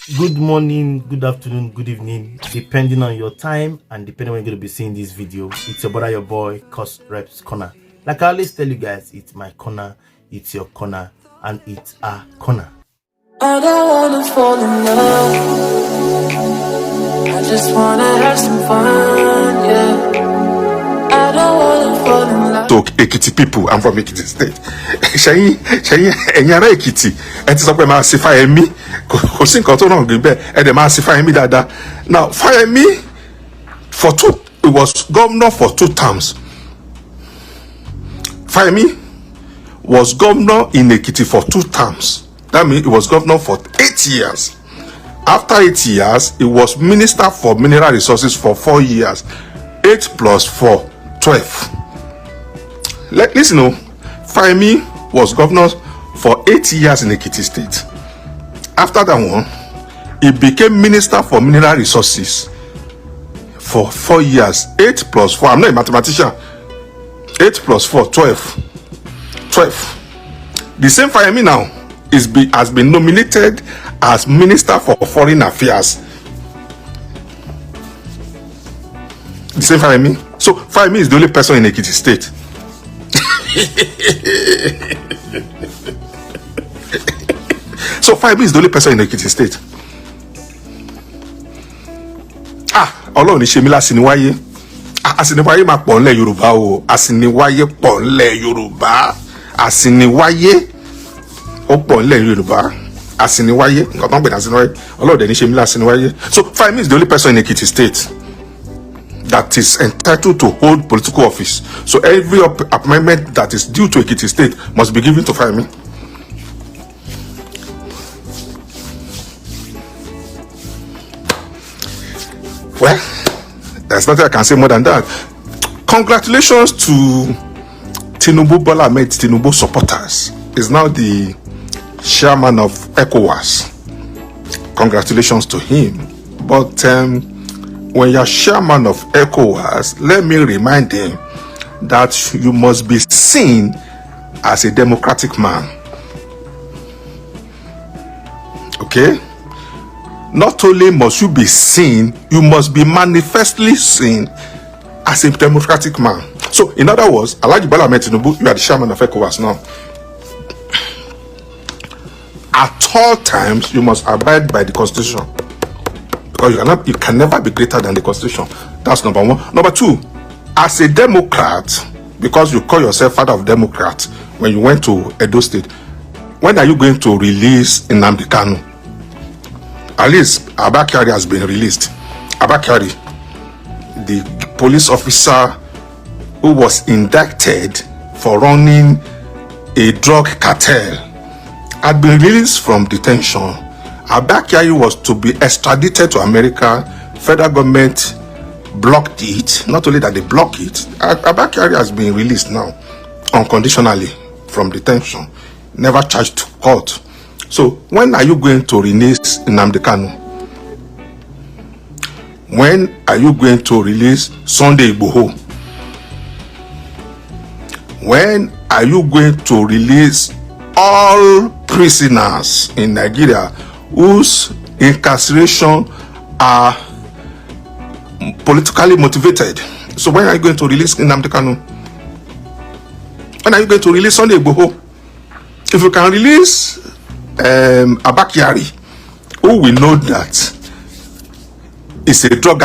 Good morning, good afternoon, good evening, depending on your time and depending when you're going to be seeing this video. It's your brother, your boy, courserepscorner. Like I always tell you guys, it's my corner, it's your corner, and it's our corner. I don't wanna fall in love. I just wanna have some fun, yeah. I don't wanna fall in love. To Ekiti people, I'm from Ekiti State. Shayi, enyara Ekiti. Enti sọ pé máa ṣe Fáyẹmí. Kò sí nǹkan tó náà gbé bẹ́ẹ̀. Ẹ dẹ̀ máa ṣe Fáyẹmí dáadáa. Now, Fáyẹmí he was governor for 2 terms. Fáyẹmí was governor in Ekiti for 2 terms. That means he was governor for 8 years. After 8 years, he was minister for mineral resources for 4 years. 8 plus 4, 12. Listen, Fáyẹmí was governor for 8 years in Ekiti State. After that one, he became minister for mineral resources for 4 years. 8 plus 4, I'm not a mathematician. 8 plus 4, 12. 12. The same Fáyẹmí now has been nominated as Minister for Foreign Affairs. The same Fáyẹmí. So Fáyẹmí is the only person in Ekiti State. So Fáyẹmí is the only person in Ekiti State. Ọlọ́run ní ṣe mí lásìníwáyé. Àsìníwáyé máa pọ̀ ńlẹ̀ Yorùbá o. Àsìníwáyé pọ̀ ńlẹ̀ Yorùbá. Àsìníwáyé ó pọ̀ ńlẹ̀ Yorùbá. Àsìníwáyé nǹkan tó ń pè ní àsìníwáyé. Ọlọ́run dẹ̀ ní ṣe mí lásìníwáyé. So Fáyẹmí is the only person in Ekiti State that is entitled to hold political office. So every appointment that is due to Ekiti State must be given to Fáyẹmí. Well, there's nothing I can say more than that. Congratulations to Tinubu, bolaahmedtinubu supporters. He's now the chairman of ECOWAS. Congratulations to him. But when you're chairman of ECOWAS, let me remind him that you must be seen as a democratic man. Okay? Not only must you be seen, you must be manifestly seen as a democratic man. So, in other words, bolaahmedtinubu, you are the chairman of ECOWAS now. At all times, you must abide by the Constitution. Because you can never be greater than the Constitution. That's number 1. Number 2, as a Democrat, because you call yourself father of Democrat, when you went to Edo State, when are you going to release NNAMDI KANU? At least ABBA KYARI has been released. ABBA KYARI, the police officer who was indicted for running a drug cartel, had been released from detention. ABBA KYARI was to be extradited to America. Federal government blocked it. Not only that they blocked it, ABBA KYARI has been released now unconditionally from detention, never charged to court. So when are you going to release NNAMDI KANU? When are you going to release Sundayigboho? When are you going to release all prisoners in Nigeria whose incarceration are politically motivated? So when are you going to release NNAMDI KANU? When are you going to release Sundayigboho? If you can release ABBA KYARI, who will know that it's a drug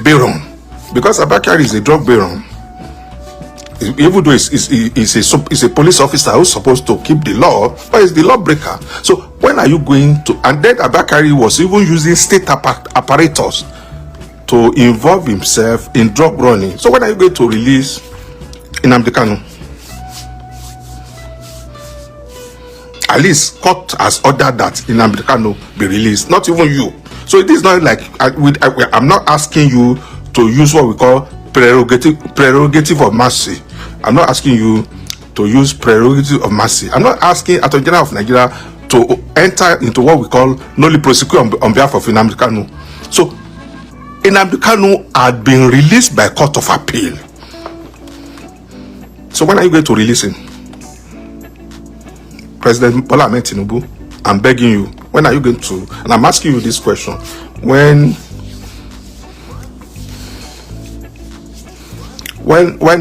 baron, because ABBA KYARI is a drug baron. Even though it's a police officer who's supposed to keep the law, but it's the lawbreaker. So when are you going to? And then ABBA KYARI was even using state apparatus to involve himself in drug running. So when are you going to release NNAMDI KANU? At least court has ordered that NNAMDI KANU be released, not even you. So it is not like I'm not asking you to use what we call prerogative of mercy. I'm not asking you to use prerogative of mercy. I'm not asking Attorney General of Nigeria to enter into what we call nolli prosequi on behalf of NNAMDI KANU. So NNAMDI KANU had been released by court of appeal. So when are you going to release him? President bolaahmedtinubu, I'm begging you, when are you going to, and I'm asking you this question, when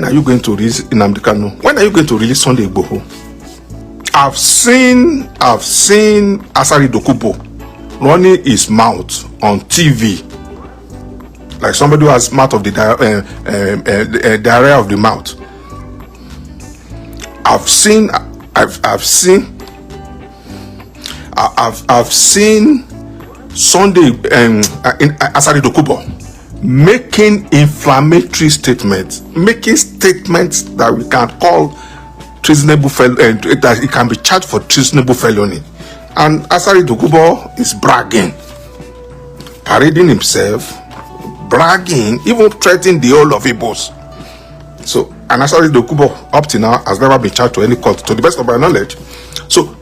are you going to release NNAMDI KANU? When are you going to release sundayigboho? I've seen ASARI Dokubo running his mouth on TV like somebody who has mouth of the diarrhea of the mouth. I've seen Sunday ASARI Dokubo making inflammatory statements, making statements that we can call treasonable that it can be charged for treasonable felony. And ASARI Dokubo is bragging, parading himself, bragging, even threatening the whole of Igbos. So, and ASARI Dokubo up to now has never been charged to any court, to the best of my knowledge. So,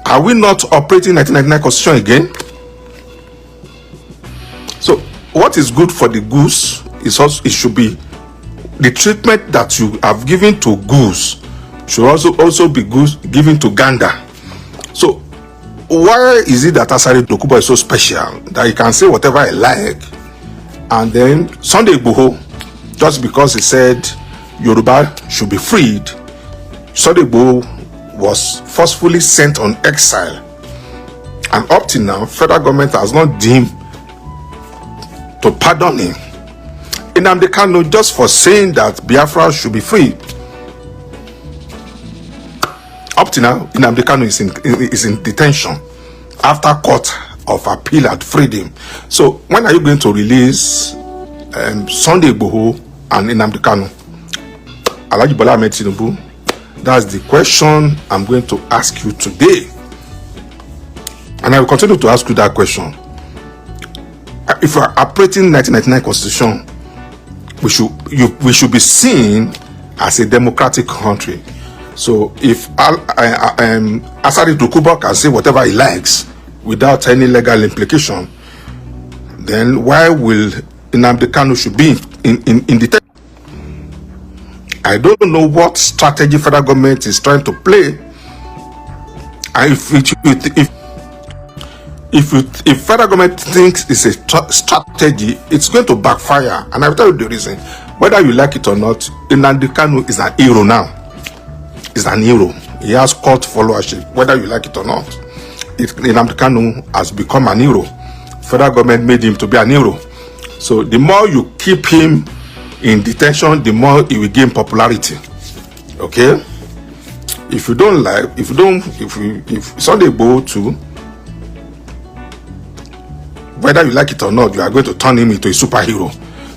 are we not operating 1999 Constitution again? So, what is good for the goose is also, it should be the treatment that you have given to goose should also be given to gander. So, why is it that ASARI Dokubo is so special that he can say whatever he like, and then sundayigboho, just because he said Yoruba should be freed, sundayigboho was forcefully sent on exile, and up till now, federal government has not deemed to pardon him. NNAMDI KANU, just for saying that Biafra should be free. Up to now, NNAMDI KANU is in detention after court of appeal had freed him. So, when are you going to release sundayigboho and NNAMDI KANU? Alhaji bolaahmedtinubu, that's the question I'm going to ask you today. And I will continue to ask you that question. If we are operating 1999 Constitution, we should be seen as a democratic country. So if ASARI Dokubo can say whatever he likes without any legal implication, then why will NNAMDI KANU should be in detention? I don't know what strategy federal government is trying to play. And if federal government thinks it's a strategy, it's going to backfire. And I will tell you the reason. Whether you like it or not, NNAMDI KANU is an hero now. He's an hero. He has cult followership. Whether you like it or not, NNAMDI KANU has become an hero. Federal government made him to be an hero. So the more you keep him in detention, the more he will gain popularity. Okay? If sundayigboho too, whether you like it or not, you are going to turn him into a superhero.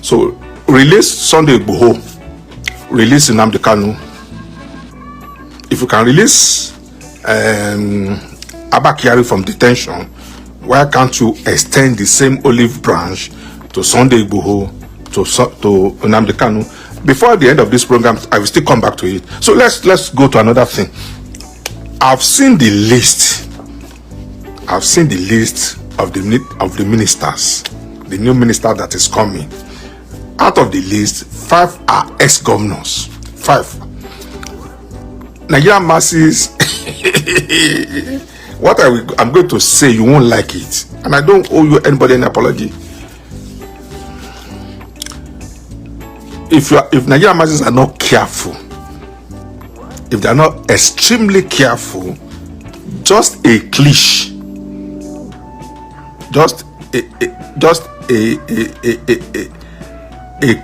So release sundayigboho, release NNAMDI KANU. If you can release ABBA KYARI from detention, why can't you extend the same olive branch to sundayigboho, to NNAMDI KANU? Before the end of this program, I will still come back to it. So let's go to another thing. I've seen the list of the ministers, the new minister that is coming. Out of the list, 5 are ex-governors. 5. Nigerian masses, what I'm going to say, you won't like it, and I don't owe you anybody an apology. If Nigerian masses are not careful, if they are not extremely careful, just a cliche, just a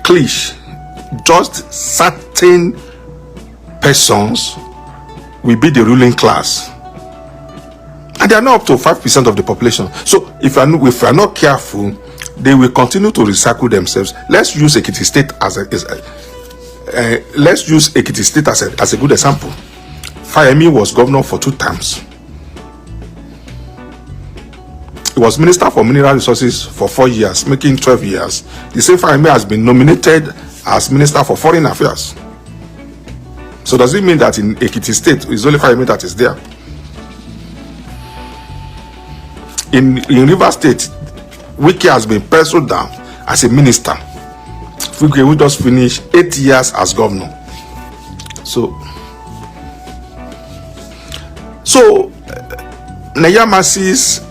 cliche, just certain persons will be the ruling class, and they are not up to 5% of the population. So if we are not careful, they will continue to recycle themselves. Let's use Ekiti State as a good example. Fayemi was governor for 2 terms. He was minister for mineral resources for 4 years, making 12 years. The same Fayemi has been nominated as minister for foreign affairs. So does it mean that in Ekiti State it's only Fayemi that is there? In Rivers State, Wike has been penciled down as a minister. Wike will just finish 8 years as governor. So So, Nigerian masses,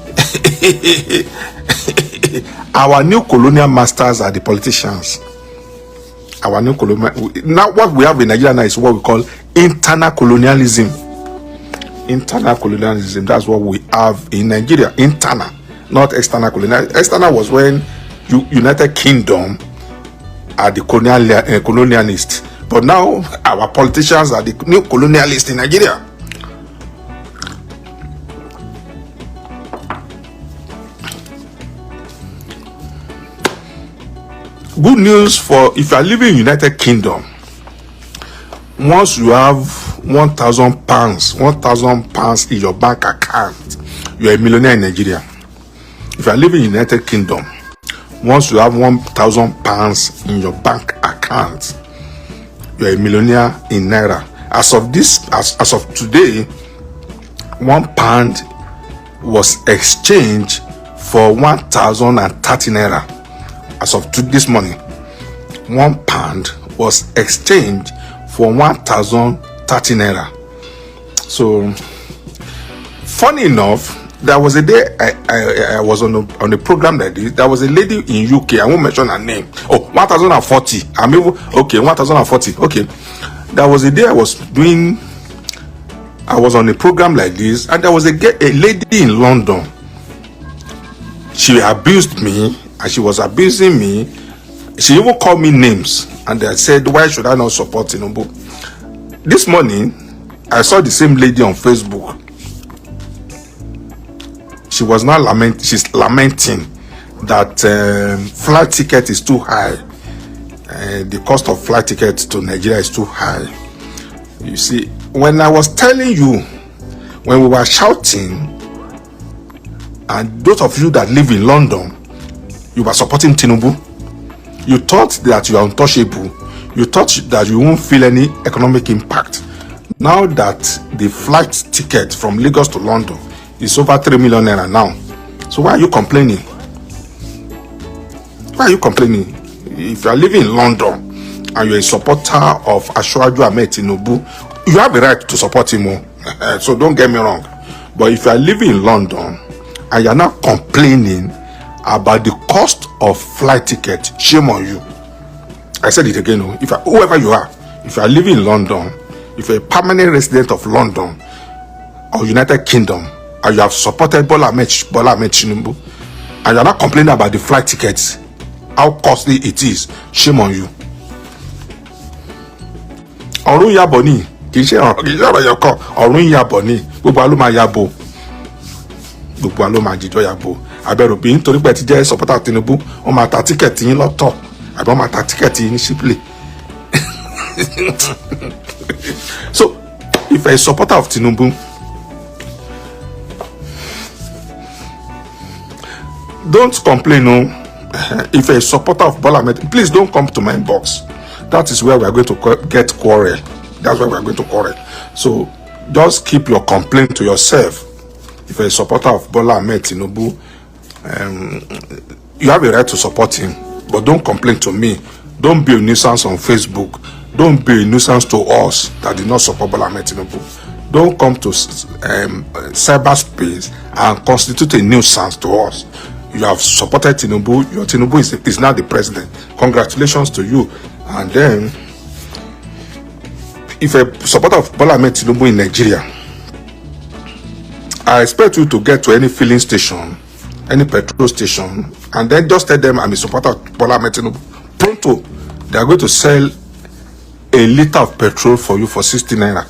our new colonial masters are the politicians. Our new colonial. Now, what we have in Nigeria now is what we call internal colonialism. Internal colonialism. That's what we have in Nigeria. Internal, not external colonialism. External was when United Kingdom are the colonialists. But now our politicians are the new colonialists in Nigeria. Good news for if you are living in United Kingdom. Once you have £1,000 in your bank account, you are a millionaire in Nigeria. If you are living in United Kingdom, once you have £1,000 in your bank account, you are a millionaire in Naira. As of today, £1 was exchanged for 1,030 Naira. As of this morning, £1 was exchanged for 1,030 Naira. So, funny enough, there was a day I was on a program like this. There was a lady in UK. I won't mention her name. Oh, 1,040. I'm even okay. 1,040. Okay. There was a day I was on a program like this, and there was a lady in London. She abused me, and she was abusing me. She even called me names, and I said, "Why should I not support Tinubu?" This morning, I saw the same lady on Facebook. She was now she's lamenting that flight ticket is too high. The cost of flight ticket to Nigeria is too high. You see, when I was telling you, when we were shouting, and those of you that live in London, you were supporting Tinubu. You thought that you are untouchable. You thought that you won't feel any economic impact. Now that the flight ticket from Lagos to London is over 3 million naira now. So why are you complaining? Why are you complaining? If you are living in London and you're a supporter of Tinubu, you have a right to support him. So don't get me wrong. But if you are living in London and you're not complaining about the cost of flight ticket, shame on you. I said it again. Whoever you are, if you are living in London, if you're a permanent resident of London or United Kingdom, and you have supported bolaahmedtinubu, and you're not complaining about the flight tickets, how costly it is, shame on you. Ọ̀run yabọ̀ ni, kì í ṣe ọ̀rọ̀ yọkọ̀, ọ̀run yabọ̀ ni, gbogbo wa ló máa yabo, gbogbo wa ló máa jíjọ yabo. Abẹ́rù bí nítorí pé ti jẹ́ supporter Tinubu, wọ́n máa ta tíkẹ̀tì yín lọ́tọ̀, àbí wọ́n máa ta tíkẹ̀tì yín cheaply. So, if you're a supporter of Tinubu, don't complain. No, if you're a supporter of Bola Ahmed, please don't come to my inbox. That is where we are going to get quarrel. That's where we are going to quarrel. So just keep your complaint to yourself. If you're a supporter of Bola Ahmed Tinubu, you have a right to support him, but don't complain to me. Don't be a nuisance on Facebook. Don't be a nuisance to us that did not support Bola Ahmed Tinubu. Don't come to cyberspace and constitute a nuisance to us. You have supported Tinubu. Your Tinubu is now the president. Congratulations to you. And then, if a supporter of Bola Ahmed Tinubu in Nigeria, I expect you to get to any filling station, any petrol station, and then just tell them I'm a supporter of Bola Ahmed Tinubu. Pronto, they are going to sell a liter of petrol for you for 60 naira.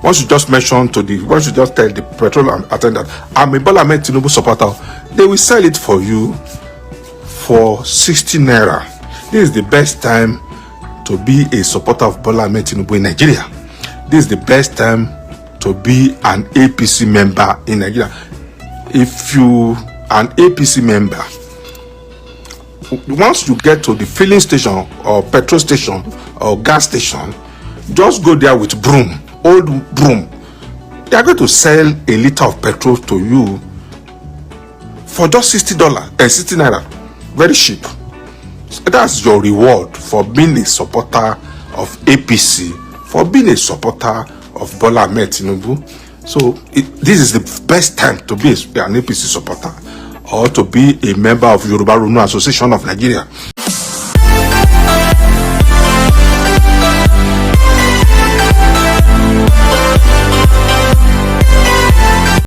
Once you just tell the petrol attendant, I'm a Bola Ahmed Tinubu supporter, they will sell it for you for 60 naira. This is the best time to be a supporter of Bola Ahmed Tinubu in Nigeria. This is the best time to be an APC member in Nigeria. If you are an APC member, once you get to the filling station or petrol station or gas station, just go there with broom, old broom. They are going to sell a liter of petrol to you for just $60 and 60 naira. Very cheap. So that's your reward for being a supporter of APC, for being a supporter of Bola Ahmed Tinubu. So this is the best time to be an APC supporter or to be a member of Yoruba Runu Association of Nigeria.